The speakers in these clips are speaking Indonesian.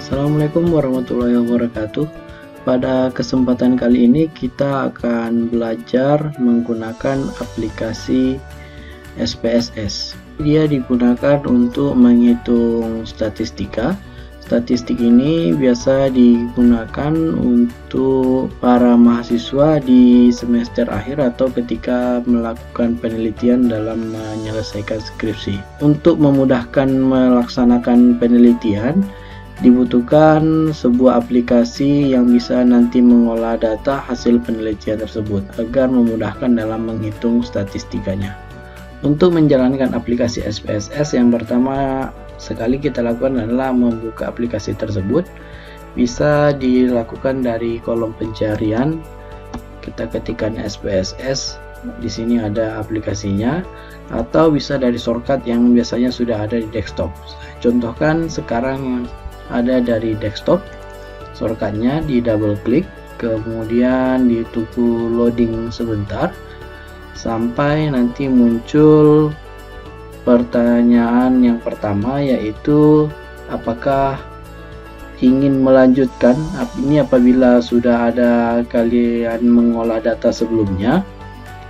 Assalamualaikum warahmatullahi wabarakatuh. Pada kesempatan kali ini kita akan belajar menggunakan aplikasi SPSS. Dia digunakan untuk menghitung statistika. Statistik ini biasa digunakan untuk para mahasiswa di semester akhir atau ketika melakukan penelitian dalam menyelesaikan skripsi. Untuk memudahkan melaksanakan penelitian, dibutuhkan sebuah aplikasi yang bisa nanti mengolah data hasil penelitian tersebut agar memudahkan dalam menghitung statistikanya. Untuk menjalankan aplikasi SPSS, yang pertama sekali kita lakukan adalah membuka aplikasi tersebut. Bisa dilakukan dari kolom pencarian, kita ketikkan SPSS, di sini ada aplikasinya, atau bisa dari shortcut yang biasanya sudah ada di desktop. Saya contohkan sekarang ada dari desktop, shortcutnya di double klik, kemudian ditunggu loading sebentar sampai nanti muncul pertanyaan yang pertama, yaitu apakah ingin melanjutkan. Ini apabila sudah ada kalian mengolah data sebelumnya,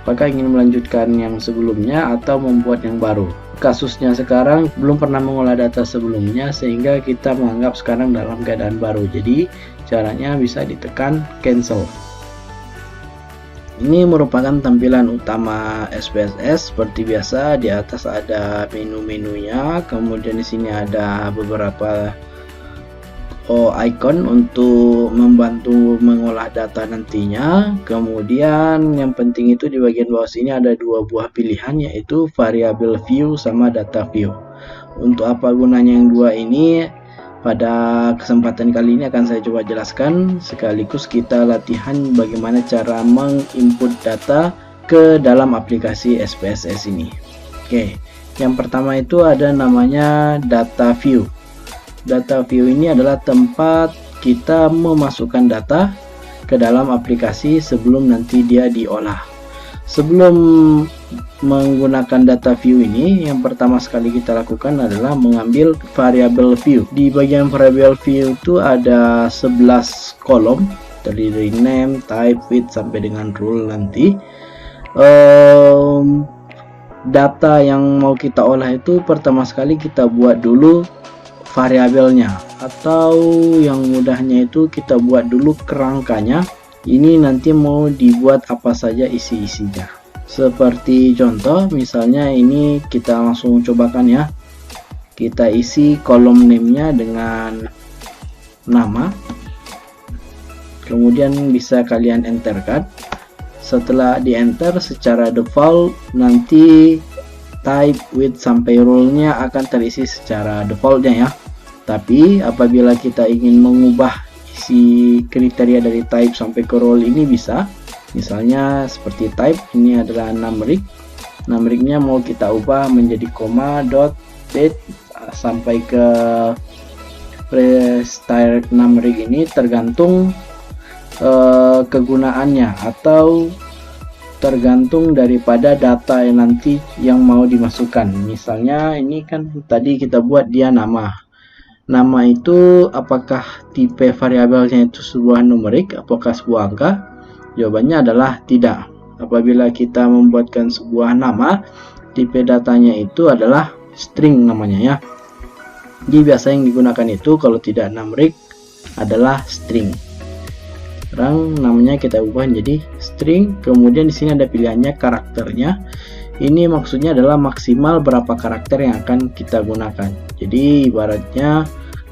apakah ingin melanjutkan yang sebelumnya atau membuat yang baru. Kasusnya sekarang belum pernah mengolah data sebelumnya, sehingga kita menganggap sekarang dalam keadaan baru. Jadi caranya bisa ditekan cancel. Ini merupakan tampilan utama SPSS. Seperti biasa, di atas ada menu-menunya, kemudian di sini ada beberapa icon untuk membantu mengolah data nantinya. Kemudian yang penting itu di bagian bawah sini ada dua buah pilihan, yaitu variable view sama data view. Untuk apa gunanya yang dua ini? Pada kesempatan kali ini akan saya coba jelaskan, sekaligus kita latihan bagaimana cara menginput data ke dalam aplikasi SPSS ini. Oke, yang pertama itu ada namanya data view. Data view ini adalah tempat kita memasukkan data ke dalam aplikasi sebelum nanti dia diolah. Sebelum menggunakan data view ini, yang pertama sekali kita lakukan adalah mengambil variable view. Di bagian variable view itu ada 11 kolom, terdiri dari name, type, width, sampai dengan rule nanti. Data yang mau kita olah itu pertama sekali kita buat dulu variabelnya, atau yang mudahnya itu kita buat dulu kerangkanya. Ini nanti mau dibuat apa saja isi-isinya. Seperti contoh, misalnya ini kita langsung cobakan ya. Kita isi kolom name-nya dengan nama. Kemudian bisa kalian enterkan. Setelah di enter, secara default nanti type, width, sampai rule-nya akan terisi secara defaultnya ya. Tapi apabila kita ingin mengubah isi kriteria dari type sampai ke role ini bisa. Misalnya seperti type, ini adalah numeric. Numericnya mau kita ubah menjadi koma, dot, date, sampai ke press direct numeric ini tergantung kegunaannya atau tergantung daripada data yang nanti yang mau dimasukkan. Misalnya ini kan tadi kita buat dia nama. Nama itu apakah tipe variabelnya itu sebuah numerik, apakah sebuah angka? Jawabannya adalah tidak. Apabila kita membuatkan sebuah nama, tipe datanya itu adalah string namanya ya. Jadi biasa yang digunakan itu kalau tidak numerik adalah string. Sekarang namanya kita ubah menjadi string. Kemudian di sini ada pilihannya karakternya. Ini maksudnya adalah maksimal berapa karakter yang akan kita gunakan. Jadi ibaratnya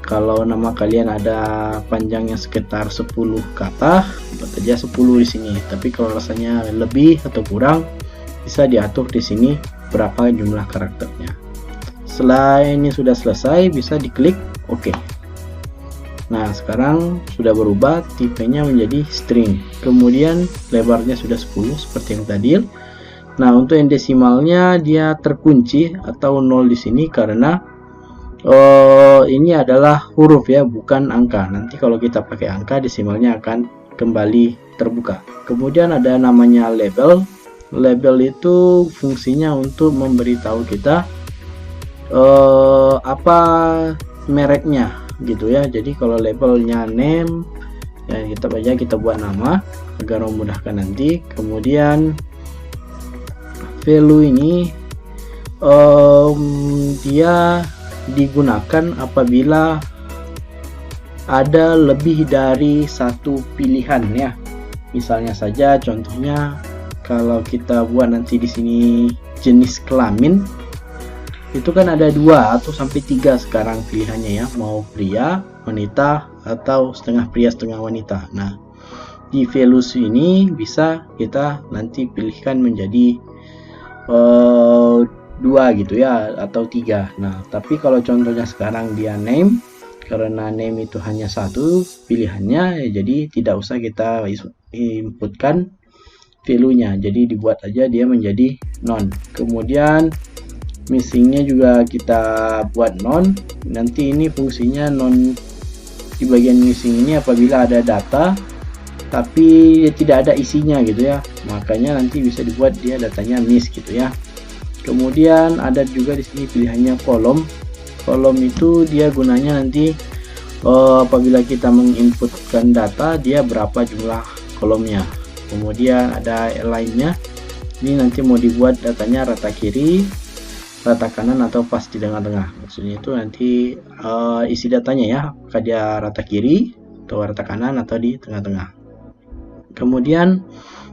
kalau nama kalian ada panjangnya sekitar 10 kata, buat aja 10 di sini. Tapi kalau rasanya lebih atau kurang, bisa diatur di sini berapa jumlah karakternya. Setelah ini sudah selesai, bisa diklik OK. Nah, sekarang sudah berubah tipenya menjadi string. Kemudian lebarnya sudah 10 seperti yang tadi. Nah, untuk yang desimalnya dia terkunci atau 0 di sini karena ini adalah huruf ya, bukan angka. Nanti kalau kita pakai angka, desimalnya akan kembali terbuka. Kemudian ada namanya label. Label itu fungsinya untuk memberitahu kita apa mereknya gitu ya. Jadi kalau labelnya name ya kita buat nama agar memudahkan nanti. Kemudian value ini dia digunakan apabila ada lebih dari satu pilihan ya. Misalnya saja contohnya kalau kita buat nanti di sini jenis kelamin, itu kan ada 2 atau sampai 3 sekarang pilihannya ya, mau pria, wanita, atau setengah pria setengah wanita. Nah, di values ini bisa kita nanti pilihkan menjadi 2 gitu ya, atau 3. Nah, tapi kalau contohnya sekarang dia name, karena name itu hanya satu pilihannya ya, jadi tidak usah kita inputkan value-nya, jadi dibuat aja dia menjadi non. Kemudian missingnya juga kita buat non. Nanti ini fungsinya non di bagian missing ini apabila ada data tapi tidak ada isinya gitu ya, makanya nanti bisa dibuat dia datanya miss gitu ya. Kemudian ada juga di sini pilihannya kolom. Kolom itu dia gunanya nanti apabila kita menginputkan data dia berapa jumlah kolomnya. Kemudian ada align-nya, ini nanti mau dibuat datanya rata kiri, rata kanan, atau pas di tengah-tengah. Maksudnya itu nanti isi datanya ya, apakah dia rata kiri atau rata kanan atau di tengah-tengah. Kemudian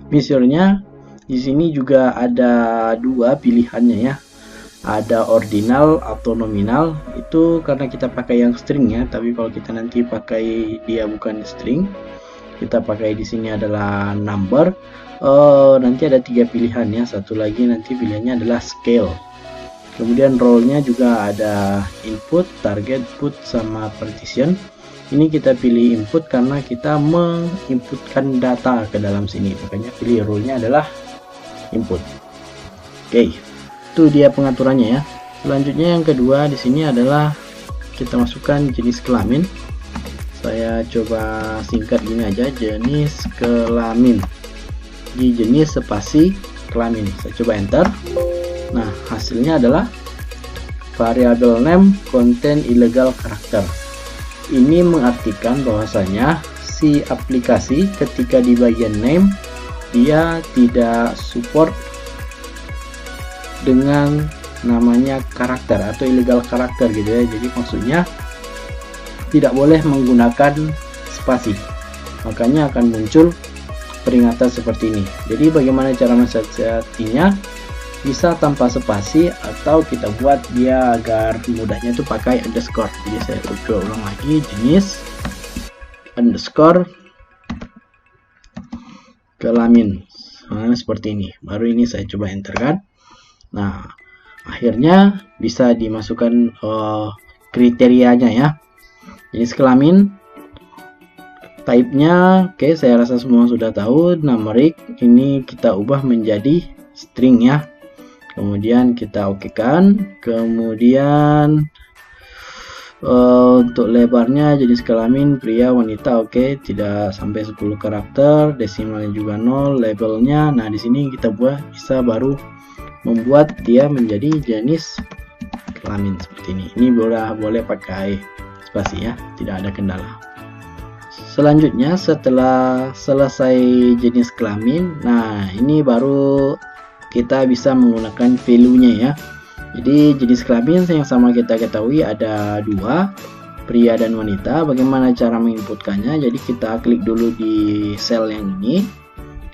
measure-nya di sini juga ada 2 pilihannya ya. Ada ordinal atau nominal, itu karena kita pakai yang string ya. Tapi kalau kita nanti pakai dia bukan string, kita pakai di sini adalah number. Nanti ada 3 pilihan ya. Satu lagi nanti pilihannya adalah scale. Kemudian role-nya juga ada input, target, put, sama partition. Ini kita pilih input karena kita menginputkan data ke dalam sini, makanya pilih role-nya adalah input. Oke. Itu dia pengaturannya ya. Selanjutnya yang kedua di sini adalah kita masukkan jenis kelamin. Saya coba singkat gini aja, jenis kelamin. Di jenis spasi kelamin. Saya coba enter. Nah, hasilnya adalah variable name contain illegal character. Ini mengartikan bahwasanya si aplikasi ketika di bagian name dia tidak support dengan namanya karakter atau illegal karakter gitu ya. Jadi maksudnya tidak boleh menggunakan spasi, makanya akan muncul peringatan seperti ini. Jadi bagaimana cara mensiasatinya? Bisa tanpa spasi atau kita buat dia agar mudahnya itu pakai underscore. Jadi saya coba ulang lagi, jenis underscore kelamin. Nah, seperti ini. Baru ini saya coba enter kan. Nah, akhirnya bisa dimasukkan kriterianya ya. Jenis kelamin, type-nya oke, saya rasa semua sudah tahu. Numeric ini kita ubah menjadi string ya. Kemudian kita okekan. Kemudian untuk lebarnya jenis kelamin pria wanita, oke, tidak sampai 10 karakter, desimalnya juga 0, labelnya. Nah, di sini kita bisa baru membuat dia menjadi jenis kelamin seperti ini. Ini boleh pakai spasi ya, tidak ada kendala. Selanjutnya setelah selesai jenis kelamin, nah ini baru kita bisa menggunakan value-nya ya. Jadi jenis kelamin yang sama kita ketahui ada 2, pria dan wanita. Bagaimana cara menginputkannya? Jadi kita klik dulu di sel yang ini.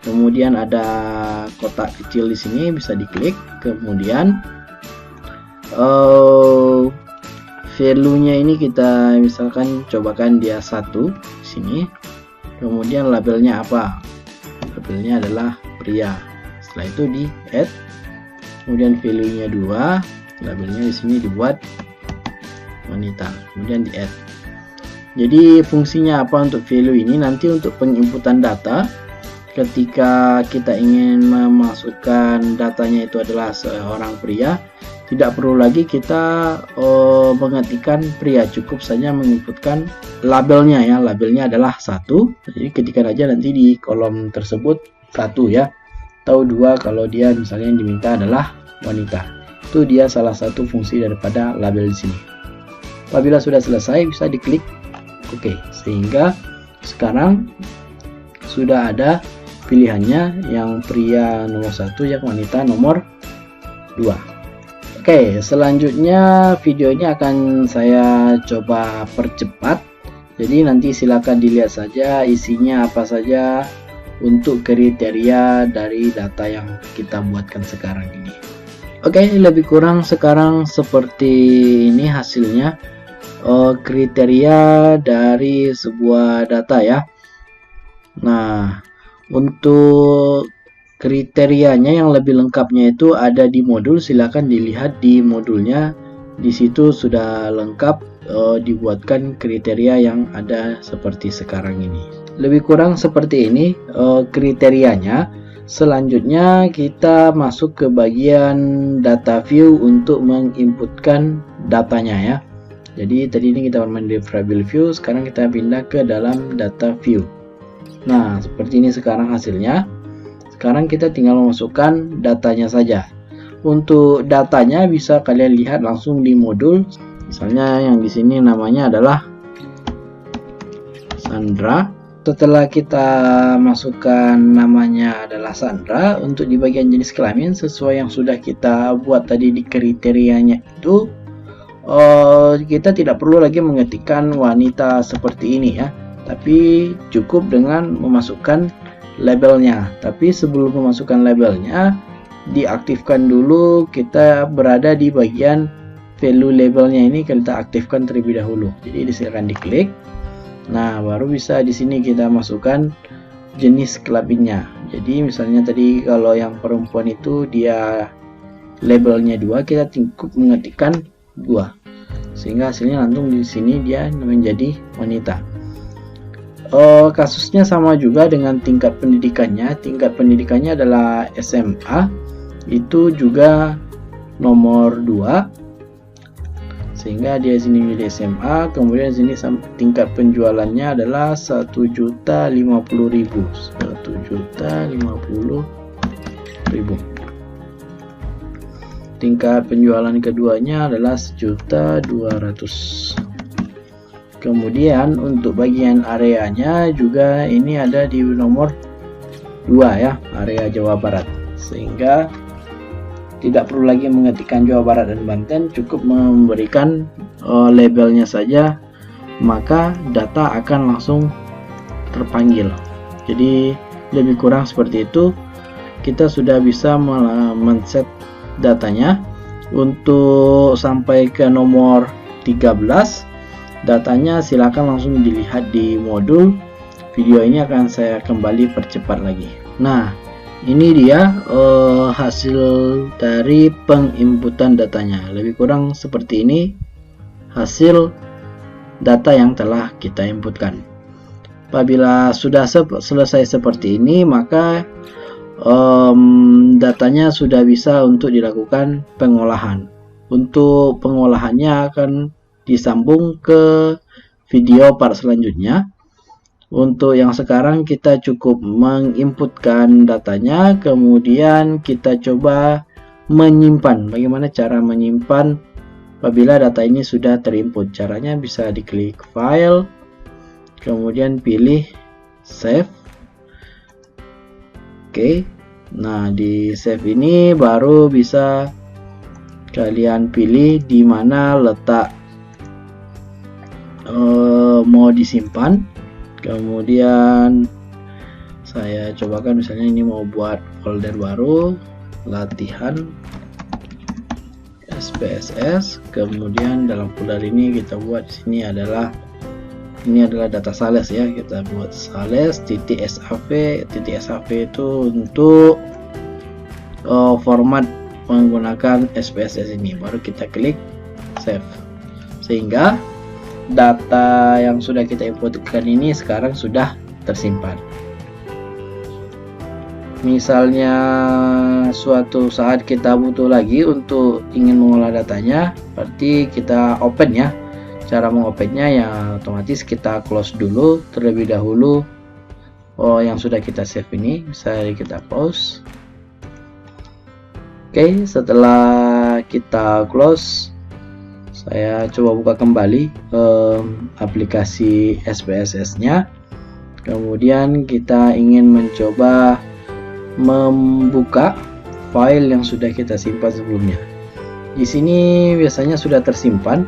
Kemudian ada kotak kecil di sini, bisa diklik. Kemudian value-nya ini kita misalkan cobakan dia 1 di sini. Kemudian labelnya apa? Labelnya adalah pria. Setelah itu di add. Kemudian value-nya 2, labelnya di sini dibuat wanita. Kemudian di add. Jadi fungsinya apa untuk value ini? Nanti untuk penginputan data, ketika kita ingin memasukkan datanya itu adalah seorang pria, tidak perlu lagi kita mengetikkan pria, cukup saja menginputkan labelnya ya. Labelnya adalah 1, jadi ketikkan aja nanti di kolom tersebut 1 ya, atau 2 kalau dia misalnya yang diminta adalah wanita. Itu dia salah satu fungsi daripada label di sini. Apabila sudah selesai bisa diklik oke. Sehingga sekarang sudah ada pilihannya, yang pria nomor 1, yang wanita nomor 2. Oke, selanjutnya video ini akan saya coba percepat. Jadi nanti silakan dilihat saja isinya apa saja untuk kriteria dari data yang kita buatkan sekarang ini. Oke, lebih kurang sekarang seperti ini hasilnya. Kriteria dari sebuah data ya. Nah, untuk kriterianya yang lebih lengkapnya itu ada di modul, silakan dilihat di modulnya. Di situ sudah lengkap dibuatkan kriteria yang ada seperti sekarang ini. Lebih kurang seperti ini kriterianya. Selanjutnya kita masuk ke bagian data view untuk menginputkan datanya ya. Jadi tadi ini kita bermain di variable view, sekarang kita pindah ke dalam data view. Nah, seperti ini sekarang hasilnya. Sekarang kita tinggal memasukkan datanya saja. Untuk datanya bisa kalian lihat langsung di modul. Misalnya yang di sini namanya adalah Sandra. Setelah kita masukkan namanya adalah Sandra, untuk di bagian jenis kelamin sesuai yang sudah kita buat tadi di kriterianya itu, kita tidak perlu lagi mengetikkan wanita seperti ini ya, tapi cukup dengan memasukkan labelnya. Tapi sebelum memasukkan labelnya, diaktifkan dulu, kita berada di bagian value labelnya ini, kita aktifkan terlebih dahulu. Jadi silakan diklik. Nah, baru bisa di sini kita masukkan jenis kelaminnya. Jadi misalnya tadi kalau yang perempuan itu dia labelnya 2, kita cukup mengetikkan 2 sehingga hasilnya langsung di sini dia menjadi wanita. Kasusnya sama juga dengan tingkat pendidikannya. Tingkat pendidikannya adalah SMA, itu juga nomor 2, sehingga dia sini milih SMA. Kemudian sini tingkat penjualannya adalah 1.050.000. 1.050.000. Tingkat penjualan keduanya adalah 1.200.000. Kemudian untuk bagian areanya juga ini ada di nomor 2 ya, area Jawa Barat. Sehingga tidak perlu lagi mengetikkan Jawa Barat dan Banten, cukup memberikan labelnya saja, maka data akan langsung terpanggil. Jadi lebih kurang seperti itu, kita sudah bisa men-set datanya. Untuk sampai ke nomor 13, datanya silakan langsung dilihat di modul. Video ini akan saya kembali percepat lagi. Nah, ini dia hasil dari penginputan datanya. Lebih kurang seperti ini hasil data yang telah kita inputkan. Apabila sudah selesai seperti ini, maka datanya sudah bisa untuk dilakukan pengolahan. Untuk pengolahannya akan disambung ke video part selanjutnya. Untuk yang sekarang kita cukup menginputkan datanya, kemudian kita coba menyimpan. Bagaimana cara menyimpan apabila data ini sudah terinput? Caranya bisa diklik file, kemudian pilih save. Oke, nah di save ini baru bisa kalian pilih di mana letak mau disimpan. Kemudian saya cobakan, misalnya ini mau buat folder baru, latihan SPSS. Kemudian dalam folder ini kita buat di sini adalah data sales ya, kita buat sales.sav. .sav itu untuk format menggunakan SPSS ini. Baru kita klik save, sehingga data yang sudah kita inputkan ini sekarang sudah tersimpan. Misalnya suatu saat kita butuh lagi untuk ingin mengolah datanya, berarti kita open ya. Cara mengopennya ya otomatis kita close dulu terlebih dahulu yang sudah kita save ini. Bisa kita pause. Oke, setelah kita close, Saya coba buka kembali aplikasi SPSS nya. Kemudian kita ingin mencoba membuka file yang sudah kita simpan sebelumnya. Di sini biasanya sudah tersimpan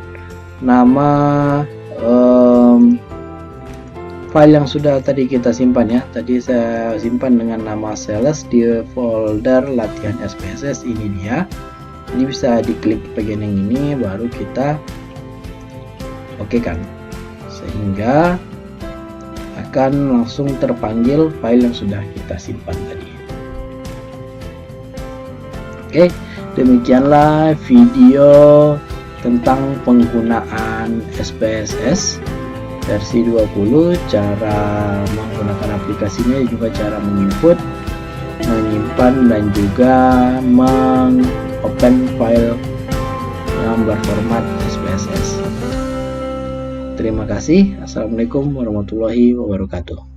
nama file yang sudah tadi kita simpan ya. Tadi saya simpan dengan nama sales di folder latihan SPSS. Ini dia. Ini bisa diklik bagian yang ini, baru kita oke kan, sehingga akan langsung terpanggil file yang sudah kita simpan tadi. Oke, demikianlah video tentang penggunaan SPSS versi 20, cara menggunakan aplikasinya, juga cara menginput, menyimpan, dan juga open file yang berformat SPSS. Terima kasih. Assalamualaikum warahmatullahi wabarakatuh.